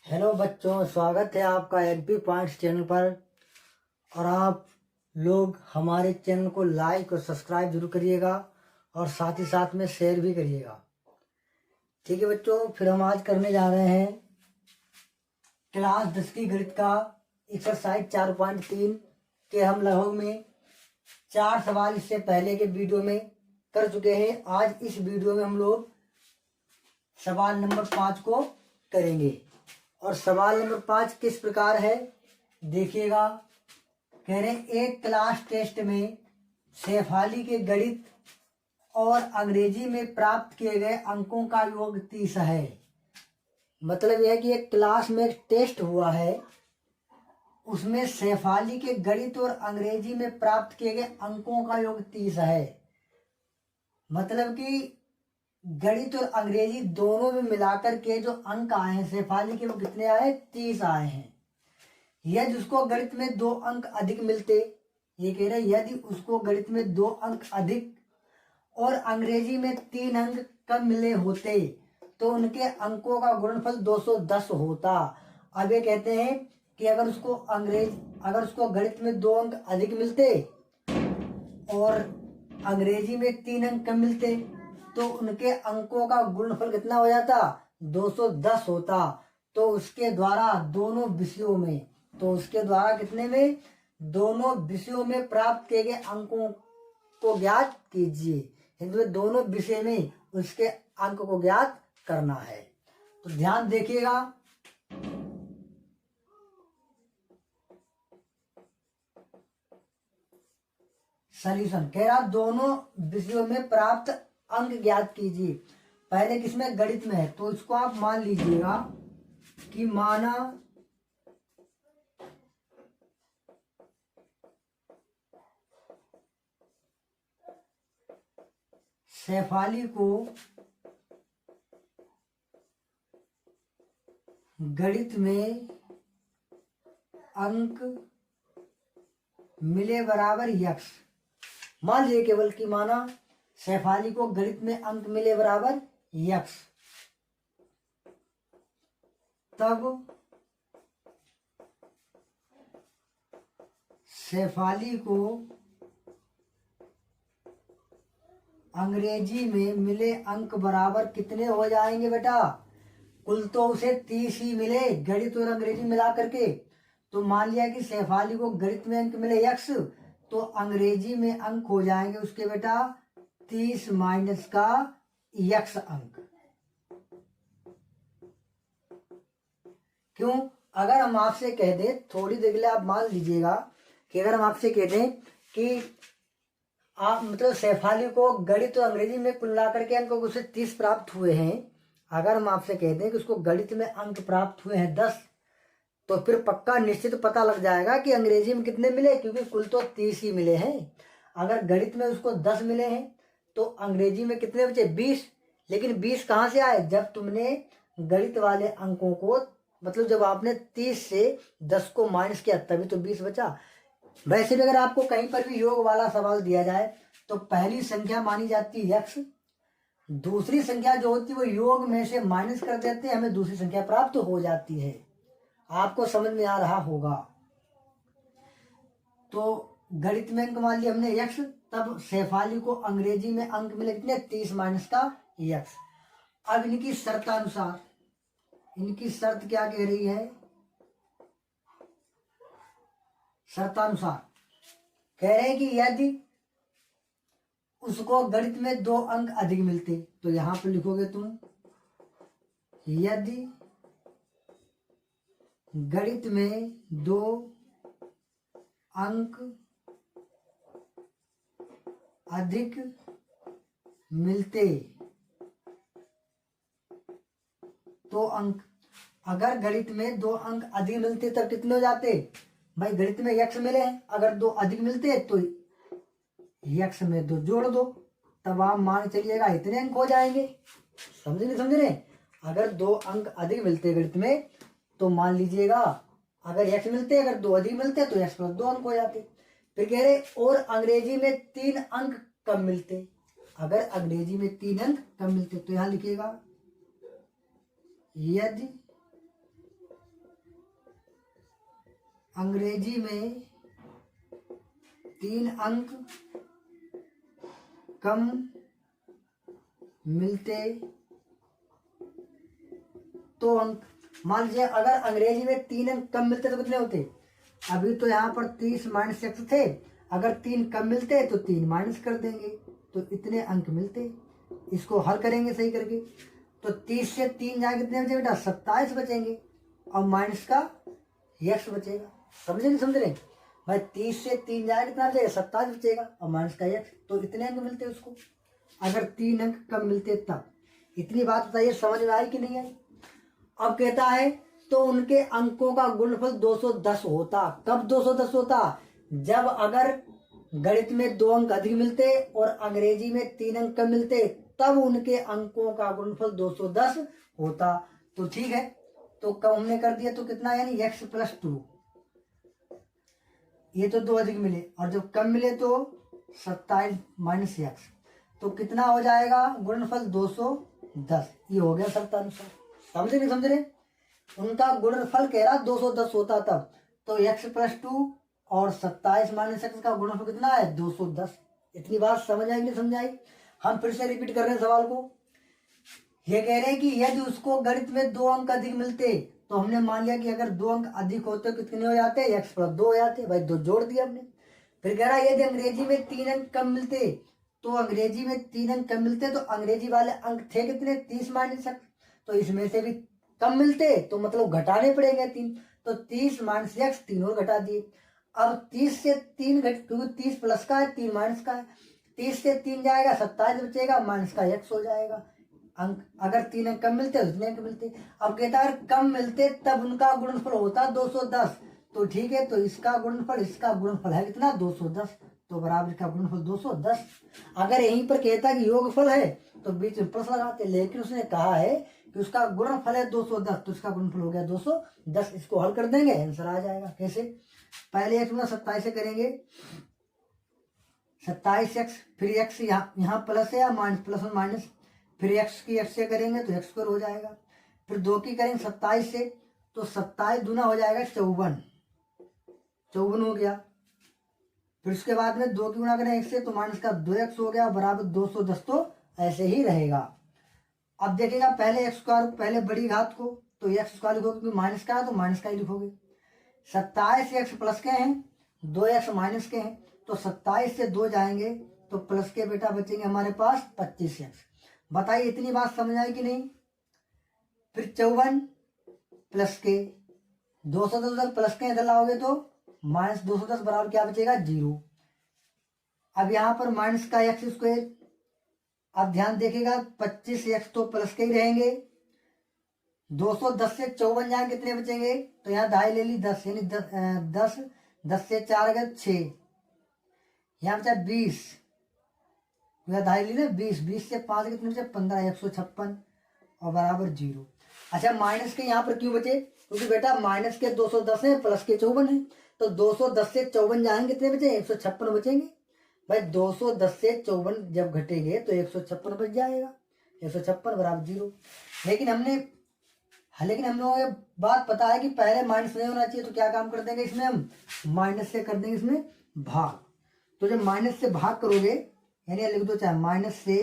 Hello बच्चों, स्वागत है आपका एमपी पॉइंट्स चैनल पर। और आप लोग हमारे चैनल को लाइक और सब्सक्राइब जरूर करिएगा और साथ ही साथ में शेयर भी करिएगा। ठीक है बच्चों, फिर हम आज करने जा रहे हैं क्लास 10 की गणित का एक्सरसाइज 4.3 के हम लगभग में 4 सवाल इससे पहले के वीडियो में कर चुके हैं। आज इस वीडियो में हम लोग सवाल नंबर 5 को करेंगे। और सवाल नंबर 5 किस प्रकार है देखिएगा। कह रहे एक क्लास टेस्ट में शेफाली के गणित और अंग्रेजी में प्राप्त किए गए अंकों का योग 30 है। मतलब यह है कि एक क्लास में एक टेस्ट हुआ है, उसमें शेफाली के गणित और अंग्रेजी में प्राप्त किए गए अंकों का योग 30 है। मतलब कि गणित और अंग्रेजी दोनों में मिलाकर के जो अंक आए हैं शेफाली के, वो कितने आए? 30 आए हैं। यदि उसको गणित में 2 अंक अधिक मिलते, ये कह रहे यदि उसको गणित में 2 अंक अधिक और अंग्रेजी में 3 अंक कम मिले होते तो उनके अंकों का गुणनफल 210 होता। अब ये कहते हैं कि अगर उसको गणित में 2 अंक अधिक मिलते और अंग्रेजी में 3 अंक कम मिलते तो उनके अंकों का गुणनफल कितना हो जाता? 210 होता। तो उसके द्वारा दोनों विषयों में, दोनों विषयों में प्राप्त किए गए अंकों को ज्ञात कीजिए। हिंदी में दोनों विषय में उसके अंक को ज्ञात करना है। तो ध्यान देखिएगा। सॉल्यूशन कह रहा दोनों विषयों में प्राप्त अंक ज्ञात कीजिए। पहले किसमें? गणित में है, तो इसको आप मान लीजिएगा कि माना शेफाली को गणित में अंक मिले बराबर यक्स। मान लीजिए केवल कि माना शेफाली को गणित में अंक मिले बराबर यक्स, तब शेफाली को अंग्रेजी में मिले अंक बराबर कितने हो जाएंगे बेटा? कुल तो उसे 30 ही मिले गणित और अंग्रेजी मिला करके। तो मान लिया कि शेफाली को गणित में अंक मिले यक्स, तो अंग्रेजी में अंक हो जाएंगे उसके बेटा 30 माइनस का यक्स अंक। क्यों? अगर हम आपसे कह दें, थोड़ी देर के लिए आप मान लीजिएगा कि अगर हम आपसे कह दें कि आप मतलब शेफाली को गणित और अंग्रेजी में कुल मिलाकर के अंक उसे 30 प्राप्त हुए हैं। अगर हम आपसे कह दें कि उसको गणित में अंक प्राप्त हुए हैं 10, तो फिर पक्का निश्चित पता लग जाएगा कि अंग्रेजी में कितने मिले, क्योंकि कुल तो 30 ही मिले हैं। अगर गणित में उसको 10 मिले हैं तो अंग्रेजी में कितने बचे? 20। लेकिन 20 कहाँ से आए? जब तुमने गणित वाले अंकों को, मतलब जब आपने 30 से 10 को माइनस किया तभी तो 20 बचा। वैसे भी अगर आपको कहीं पर भी योग वाला सवाल दिया जाए तो पहली संख्या मानी जाती है यक्स, दूसरी संख्या जो होती है वो योग में से माइनस कर देते हैं, हमें दूसरी संख्या प्राप्त हो जाती है। आपको समझ में आ रहा होगा। तो गणित में अंक मान लिया हमने यक्स, तब शेफाली को अंग्रेजी में अंक मिले कितने? 30 माइनस का यक्स। अब इनकी शर्तानुसार, इनकी शर्त क्या कह रही है? शर्तानुसार कह रहे हैं कि यदि उसको गणित में 2 अंक अधिक मिलते, तो यहां पर लिखोगे तुम यदि गणित में 2 अंक अधिक मिलते तो अंक, अगर गणित में 2 अंक अधिक मिलते तब कितने हो जाते? भाई गणित में यक्स मिले हैं, अगर 2 अधिक मिलते तो यक्स में 2 जोड़ दो, तब आप मान चलिएगा इतने अंक हो जाएंगे। समझ रहे? अगर 2 अंक अधिक मिलते गणित में तो मान लीजिएगा अगर यक्स मिलते, अगर 2 अधिक मिलते तो यक्स प्लस 2 अंक हो जाते। फिर कह रहे और अंग्रेजी में 3 अंक कम मिलते। अगर अंग्रेजी में 3 अंक कम मिलते तो यहां लिखिएगा यदि अंग्रेजी में 3 अंक कम मिलते तो अंक, मान लीजिए अगर अंग्रेजी में 3 अंक कम मिलते तो कितने होते? अभी तो यहाँ पर 30 माइनस एक्स थे, अगर 3 कम मिलते तो 3 माइनस कर देंगे तो इतने अंक मिलते। इसको हल करेंगे सही करके, तो 30 से 3 जाए कितने बचे बेटा? 27 बचेंगे, और माइनस का एक्स बचेगा। समझे नहीं समझ रहे भाई? 30 से 3 जाए कितना बचेगा? 27 बचेगा, और माइनस का एक्स, तो इतने अंक मिलते उसको अगर 3 अंक कम मिलते तब। इतनी बात बताइए समझ में आई कि नहीं आई? अब कहता है तो उनके अंकों का गुणनफल 210 होता। कब 210 होता? जब अगर गणित में 2 अंक अधिक मिलते और अंग्रेजी में 3 अंक कम मिलते, तब उनके अंकों का गुणनफल 210 होता। तो ठीक है, तो कम हमने कर दिया तो कितना, यानी x + 2। ये तो 2 अधिक मिले, और जब कम मिले तो 27 माइनस एक्स, तो कितना हो जाएगा गुणनफल? 210। ये हो गया शर्तानुसार। समझे नहीं समझ रहे? उनका गुणनफल कह रहा 210 होता तब, तो x + 2 और 27 माइनस एक्स का गुणनफल कितना है? 210। इतनी बात समझ आई नहीं समझ आई? हम फिर से रिपीट कर रहे हैं सवाल को। ये कह रहे हैं कि यदि उसको गणित में 2 अंक अधिक मिलते, तो हमने मान लिया कि अगर 2 अंक अधिक होते तो कितने हो जाते? x + 2 हो जाते भाई, 2 जोड़ दिया हमने। फिर कह रहा है यदि अंग्रेजी में 3 अंक कम मिलते, तो अंग्रेजी में 3 अंक कम मिलते तो अंग्रेजी वाले अंक थे कितने? 30 माइनस एक्स, तो इसमें से भी कम मिलते तो मतलब घटाने पड़ेंगे 3, तो 30 माइनस एक्स 3 और घटा दिए। अब 30 से 3 क्योंकि 30 प्लस का है 3 माइनस का है, 30 से 3 जाएगा 27 बचेगा, माइनस का x हो जाएगा। अंक अगर 3 अंक कम मिलते तो इतने अंक मिलते। अब कहता है कम मिलते तब उनका गुणनफल होता 210, तो ठीक है, तो इसका गुणनफल है कितना? 210, तो बराबर इसका गुणनफल 210। अगर यहीं पर कहता कि योगफल है तो बीच में प्लस लगाते, लेकिन उसने कहा है कि उसका गुणनफल है 210, तो इसका गुणनफल हो गया 210। इसको हल कर देंगे, आंसर आ जाएगा। कैसे? पहले x × 27 से करेंगे, 27x, फिर x यहाँ प्लस है या माइनस, प्लस और माइनस, फिर x की x से करेंगे तो x² हो जाएगा, फिर 2 की करेंगे 27 से, तो 27 दूना हो जाएगा 54, 54 हो गया। फिर उसके बाद में 2 की गुणा करें x से तो माइनस का 2x हो गया, बराबर 210, तो ऐसे ही रहेगा। अब देखेगा पहले x², पहले बड़ी घात को, तो x² लिखोगे क्योंकि माइनस का है तो माइनस का ही लिखोगे। 27x प्लस के हैं, 2x माइनस के हैं, तो 27 से 2 जाएंगे तो प्लस के बेटा बचेंगे हमारे पास 25x। बताइए इतनी बात समझ आई कि नहीं? फिर 54 प्लस के, 210 प्लस के इधर लाओगे तो माइनस 210 बराबर क्या बचेगा? 0। अब यहाँ पर माइनस का x², अब ध्यान देखिएगा 25x तो प्लस के ही रहेंगे, 210 से 54 जाए कितने बचेंगे? तो यहाँ 2.5 ले ली 10, यानी 10 से 4 गए 6, यहाँ बचा 20, यहाँ 2.5 ली ना 20 से 5 कितने बचे? 15, 156 और बराबर 0। अच्छा माइनस के यहाँ पर क्यों बचे? क्योंकि बेटा माइनस के 210 है, प्लस के 54 है, तो 210 से 54 जाएंगे कितने बचे? 156 बचेंगे भाई। 210 से 54 जब घटेंगे तो 156 बच जाएगा, 156 बराबर 0। लेकिन हम लोगों को बात पता है कि पहले माइनस नहीं होना चाहिए, तो क्या काम कर देंगे इसमें? हम माइनस से कर देंगे इसमें भाग। तो जब माइनस से भाग करोगे, यानी लिख दो चाहे माइनस से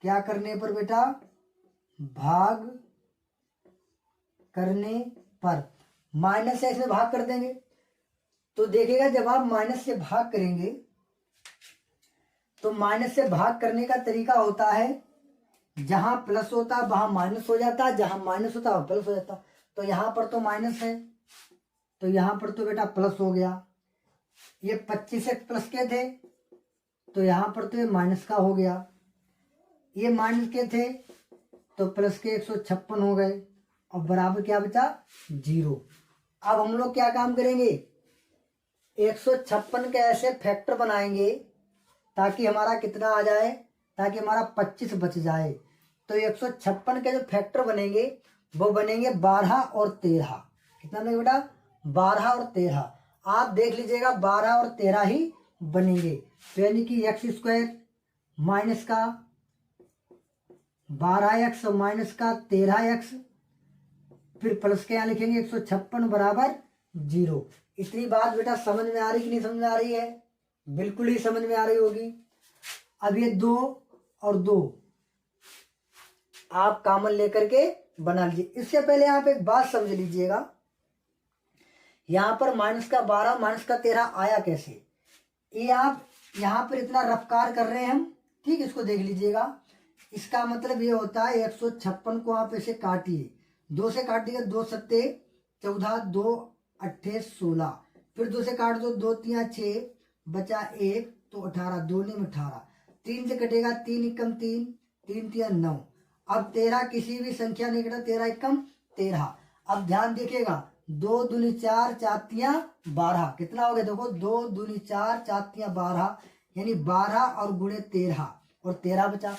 क्या करने पर बेटा? भाग करने पर, माइनस से इसमें भाग कर देंगे। तो देखिएगा जब आप माइनस से भाग करेंगे तो माइनस से भाग करने का तरीका होता है, जहां प्लस होता है वहां माइनस हो जाता है, जहां माइनस होता है वहां प्लस हो जाता है। तो यहां पर तो माइनस है, तो यहां पर तो बेटा प्लस हो गया। ये 25x प्लस के थे, तो यहां पर तो ये माइनस का हो गया। ये माइनस के थे तो प्लस के 156 हो गए, और बराबर क्या बचा? 0। अब हम लोग क्या काम करेंगे? 156 के ऐसे फैक्टर बनाएंगे ताकि हमारा कितना आ जाए? ताकि हमारा 25 बच जाए। तो 156 के जो फैक्टर बनेंगे वो बनेंगे 12 और 13। कितना बनेगा बेटा? 12 और 13। आप देख लीजिएगा 12 और 13 ही बनेंगे, तो यानी कि x² माइनस का 12x माइनस का 13x, फिर प्लस के यहाँ लिखेंगे 156 बराबर 0। इतनी बात बेटा समझ में आ रही कि नहीं समझ में आ रही है? बिल्कुल ही समझ में आ रही होगी। अब ये 2 और 2 आप कॉमन लेकर के बना लीजिए। इससे पहले आप एक बात समझ लीजिएगा, यहां पर -12 -13 आया कैसे? ये आप यहां पर इतना रफ्कार कर रहे हैं हम, ठीक, इसको देख लीजिएगा। इसका मतलब ये होता है 156 को आप ऐसे काटिए, 2 से काटिएगा, 2 सत्ते 14, 2 अट्ठे 16, फिर 2 से काट दो, 2 तिया 6, बचा 1 तो 18, 2 ने 18, 3 से कटेगा, 3 एकम 3, 3 तिया 9। अब 13 किसी भी संख्या नहीं कटा, 13 एकम 13। अब ध्यान देखिएगा, 2 दूनी 4, 4 तिया 12, कितना हो गया देखो, 2 दूनी 4, 4 तिया 12, यानी 12 और गुणे 13 और 13 बचा।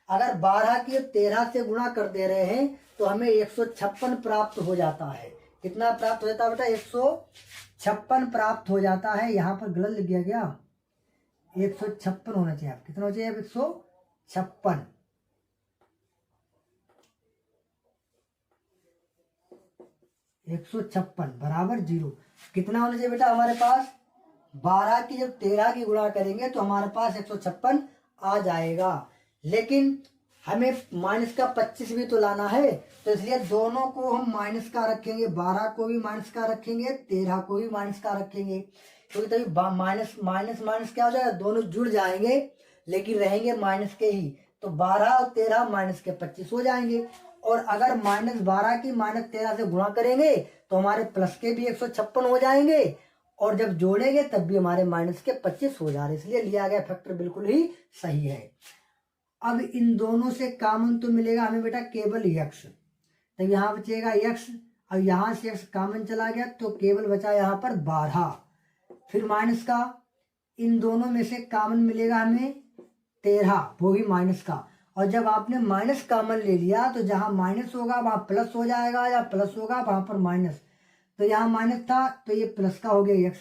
अगर 12 की 13 से गुणा कर दे रहे हैं तो हमें 156 प्राप्त हो जाता है। कितना प्राप्त हो जाता है बेटा? 156 प्राप्त हो जाता है। यहाँ पर गलत लिख दिया गया, 156 होना चाहिए। आप कितना हो चाहिए? 156, 156 बराबर 0। कितना होना चाहिए बेटा हमारे पास? 12 की जब 13 की गुणा करेंगे तो हमारे पास 156 आ जाएगा। लेकिन हमें -25 भी तो लाना है, तो इसलिए दोनों को हम माइनस का रखेंगे, 12 को भी माइनस का रखेंगे, 13 को भी माइनस का रखेंगे, क्योंकि तभी माइनस माइनस माइनस क्या हो जाएगा, दोनों जुड़ जाएंगे लेकिन रहेंगे माइनस के ही। तो 12 और 13 माइनस के 25 हो जाएंगे। और अगर -12 की -13 से गुणा करेंगे तो हमारे प्लस के भी 156 हो जाएंगे, और जब जोड़ेंगे तब भी हमारे माइनस के 25 हो जा रहे, इसलिए लिया गया फैक्टर बिल्कुल ही सही है। अब इन दोनों से कॉमन तो मिलेगा हमें बेटा केवल x, तो यहाँ बचेगा x। अब यहाँ से x कॉमन चला गया तो केवल बचा यहाँ पर 12, फिर माइनस का, इन दोनों में से कॉमन मिलेगा हमें 13, वो भी माइनस का। और जब आपने माइनस कॉमन ले लिया तो जहाँ माइनस होगा वहाँ प्लस हो जाएगा, या प्लस होगा वहाँ पर माइनस। तो यहाँ माइनस था तो ये प्लस का हो गया x,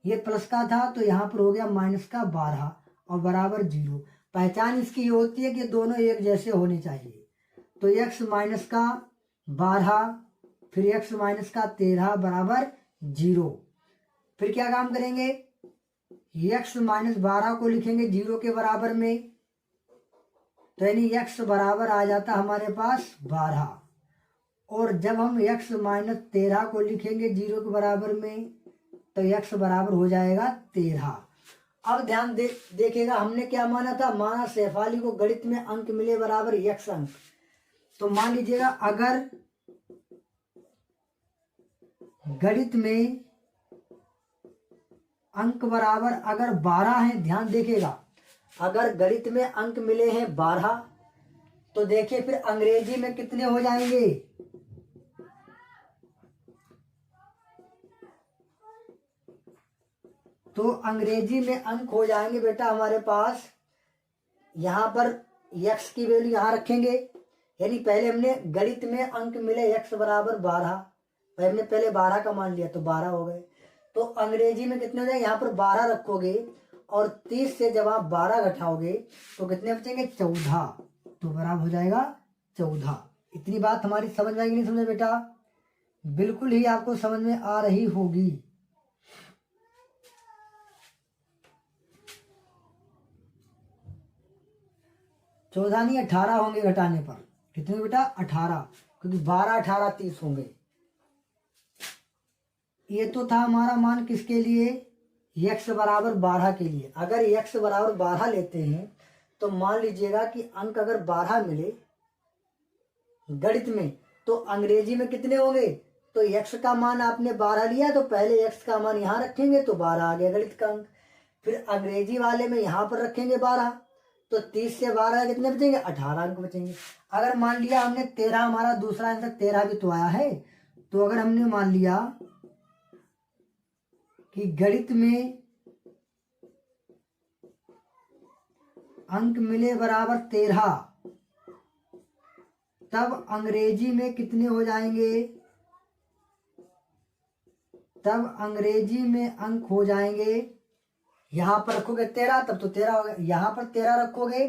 ये प्लस का था तो यहाँ पर हो गया माइनस का 12 और बराबर 0। पहचान इसकी ये होती है कि दोनों एक जैसे होने चाहिए। तो x माइनस का 12 फिर x माइनस का 13 बराबर 0। फिर क्या काम करेंगे, x -12 को लिखेंगे 0 के बराबर में, तो यानी x बराबर आ जाता हमारे पास 12। और जब हम x -13 को लिखेंगे 0 के बराबर में तो x बराबर हो जाएगा 13। अब ध्यान देखिएगा, हमने क्या माना था, माना शेफाली को गणित में अंक मिले बराबर x अंक। तो मान लीजिएगा अगर गणित में अंक बराबर अगर 12 है, ध्यान देखिएगा, अगर गणित में अंक मिले हैं 12 तो देखिए फिर अंग्रेजी में कितने हो जाएंगे, तो अंग्रेजी में अंक हो जाएंगे बेटा हमारे पास, यहाँ पर x की वैल्यू यहाँ रखेंगे, यानी पहले हमने गणित में अंक मिले x बराबर 12, हमने पहले 12 का मान लिया तो 12 हो गए। तो अंग्रेजी में कितने हो जाएंगे, यहाँ पर 12 रखोगे और 30 से जब आप 12 घटाओगे तो कितने बचेंगे, 14, तो बराबर हो जाएगा 14। इतनी बात हमारी समझ में आएगी नहीं समझ बेटा? बिल्कुल ही आपको समझ में आ रही होगी। चौदह नहीं 18 होंगे घटाने पर, कितने बेटा 18, क्योंकि 12 18 30 होंगे। ये तो था हमारा मान किसके लिए, x बराबर 12 के लिए। अगर x बराबर 12 लेते हैं तो मान लीजिएगा कि अंक अगर 12 मिले गणित में तो अंग्रेजी में कितने होंगे, तो x का मान आपने 12 लिया तो पहले x का मान यहाँ रखेंगे तो 12 आ गया गणित का अंक, फिर अंग्रेजी वाले में यहाँ पर रखेंगे 12, तो 30 से 12 कितने बचेंगे, 18 अंक बचेंगे। अगर मान लिया हमने 13, हमारा दूसरा आंसर 13 भी तो आया है, तो अगर हमने मान लिया कि गणित में अंक मिले बराबर 13, तब अंग्रेजी में कितने हो जाएंगे, तब अंग्रेजी में अंक हो जाएंगे, यहाँ पर रखोगे 13 तब तो 13 हो गया, यहाँ पर 13 रखोगे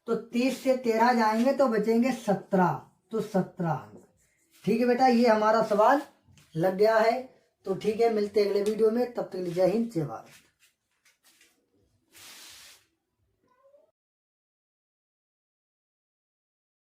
तो 30 से 13 जाएंगे तो बचेंगे 17, तो 17 अंक। ठीक है बेटा, ये हमारा सवाल लग गया है। तो ठीक है, मिलते हैं अगले वीडियो में, तब तक के लिए जय हिंद जय भारत।